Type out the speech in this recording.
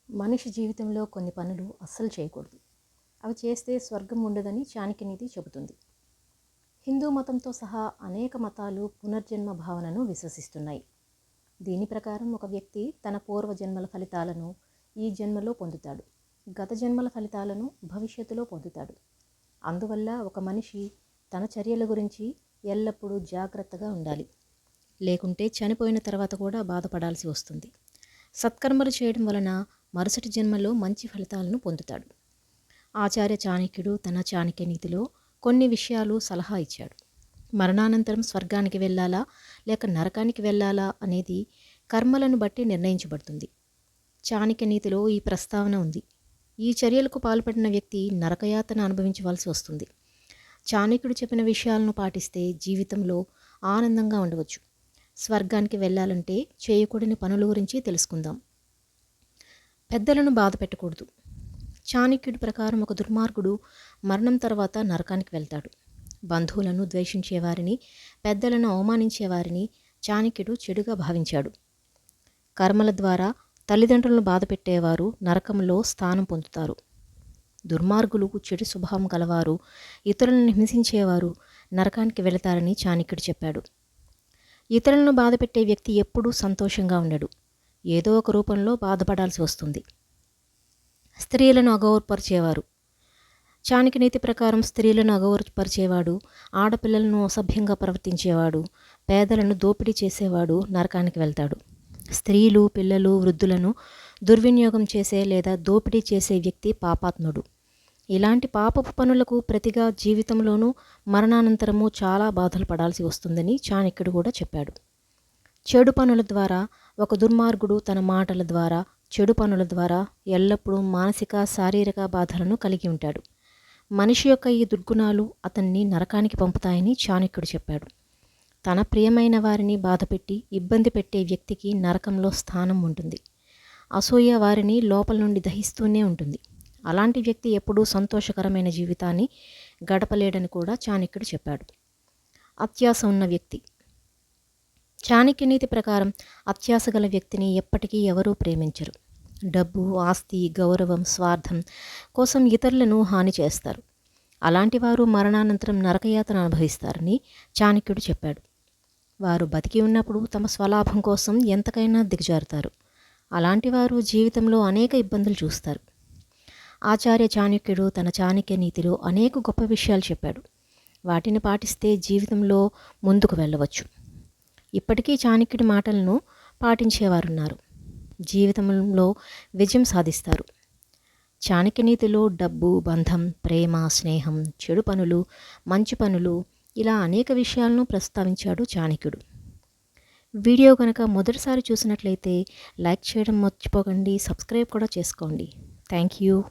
మనిషి జీవితంలో కొన్ని పనులు అస్సలు చేయకూడదు. అవి చేస్తే స్వర్గం ఉండదని చాణక్యనీతి చెబుతుంది. హిందూ మతంతో సహా అనేక మతాలు పునర్జన్మ భావనను విశ్వసిస్తున్నాయి. దీని ప్రకారం ఒక వ్యక్తి తన పూర్వజన్మల ఫలితాలను ఈ జన్మలో పొందుతాడు, గత జన్మల ఫలితాలను భవిష్యత్తులో పొందుతాడు. అందువల్ల ఒక మనిషి తన చర్యల గురించి ఎల్లప్పుడూ జాగ్రత్తగా ఉండాలి. లేకుంటే చనిపోయిన తర్వాత కూడా బాధపడాల్సి వస్తుంది. సత్కర్మలు చేయడం వలన మరుసటి జన్మలో మంచి ఫలితాలను పొందుతాడు. ఆచార్య చాణక్యుడు తన చాణక్యనీతిలో కొన్ని విషయాలు సలహా ఇచ్చాడు. మరణానంతరం స్వర్గానికి వెళ్ళాలా లేక నరకానికి వెళ్ళాలా అనేది కర్మలను బట్టి నిర్ణయించబడుతుంది. చాణక్యనీతిలో ఈ ప్రస్తావన ఉంది. ఈ చర్యలకు పాల్పడిన వ్యక్తి నరకయాతన అనుభవించవలసి వస్తుంది. చాణక్యుడు చెప్పిన విషయాలను పాటిస్తే జీవితంలో ఆనందంగా ఉండవచ్చు. స్వర్గానికి వెళ్ళాలంటే చేయకూడని పనుల గురించి తెలుసుకుందాం. పెద్దలను బాధ పెట్టకూడదు. చాణక్యుడి ప్రకారం ఒక దుర్మార్గుడు మరణం తర్వాత నరకానికి వెళ్తాడు. బంధువులను ద్వేషించేవారిని, పెద్దలను అవమానించేవారిని చాణక్యుడు చెడుగా భావించాడు. కర్మల ద్వారా తల్లిదండ్రులను బాధ పెట్టేవారు నరకంలో స్థానం పొందుతారు. దుర్మార్గులు, చెడు స్వభావం గలవారు, ఇతరులను హింసించేవారు నరకానికి వెళతారని చాణక్యుడు చెప్పాడు. ఇతరులను బాధ పెట్టే వ్యక్తి ఎప్పుడూ సంతోషంగా ఉండడు. ఏదో ఒక రూపంలో బాధపడాల్సి వస్తుంది. స్త్రీలను అగౌరవపరిచేవారు. చాణక్యనీతి ప్రకారం స్త్రీలను అగౌరవపరిచేవాడు, ఆడపిల్లలను అసభ్యంగా ప్రవర్తించేవాడు, పేదలను దోపిడీ చేసేవాడు నరకానికి వెళ్తాడు. స్త్రీలు, పిల్లలు, వృద్ధులను దుర్వినియోగం చేసే లేదా దోపిడీ చేసే వ్యక్తి పాపాత్ముడు. ఇలాంటి పాపపు పనులకు ప్రతిగా జీవితంలోనూ మరణానంతరము చాలా బాధలు పడాల్సి వస్తుందని చాణక్యుడు కూడా చెప్పాడు. చెడు పనుల ద్వారా ఒక దుర్మార్గుడు తన మాటల ద్వారా, చెడు పనుల ద్వారా ఎల్లప్పుడూ మానసిక, శారీరక బాధలను కలిగి ఉంటాడు. మనిషి యొక్క ఈ దుర్గుణాలు అతన్ని నరకానికి పంపుతాయని చాణక్యుడు చెప్పాడు. తన ప్రియమైన వారిని బాధపెట్టి ఇబ్బంది పెట్టే వ్యక్తికి నరకంలో స్థానం ఉంటుంది. అసూయ వారిని లోపల నుండి దహిస్తూనే ఉంటుంది. అలాంటి వ్యక్తి ఎప్పుడూ సంతోషకరమైన జీవితాన్ని గడపలేడని కూడా చాణక్యుడు చెప్పాడు. అత్యాశ ఉన్న వ్యక్తి. చాణక్యనీతి ప్రకారం అత్యాశ గల వ్యక్తిని ఎప్పటికీ ఎవరూ ప్రేమించరు. డబ్బు, ఆస్తి, గౌరవం, స్వార్థం కోసం ఇతరులను హాని చేస్తారు. అలాంటి వారు మరణానంతరం నరకయాతన అనుభవిస్తారని చాణక్యుడు చెప్పాడు. వారు బతికి ఉన్నప్పుడు తమ స్వలాభం కోసం ఎంతకైనా దిగజారుతారు. అలాంటి వారు జీవితంలో అనేక ఇబ్బందులు చూస్తారు. ఆచార్య చాణక్యుడు తన చాణక్యనీతిలో అనేక గొప్ప విషయాలు చెప్పాడు. వాటిని పాటిస్తే జీవితంలో ముందుకు వెళ్ళవచ్చు. ఇప్పటికీ చాణక్యుడి మాటలను పాటించేవారున్నారు. జీవితంలో విజయం సాధిస్తారు. చాణక్యనీతిలో డబ్బు, బంధం, ప్రేమ, స్నేహం, చెడు పనులు, మంచి పనులు ఇలా అనేక విషయాలను ప్రస్తావించాడు చాణక్యుడు. వీడియో కనుక మొదటిసారి చూసినట్లయితే లైక్ చేయడం మర్చిపోకండి, సబ్స్క్రైబ్ కూడా చేసుకోండి. Thank you.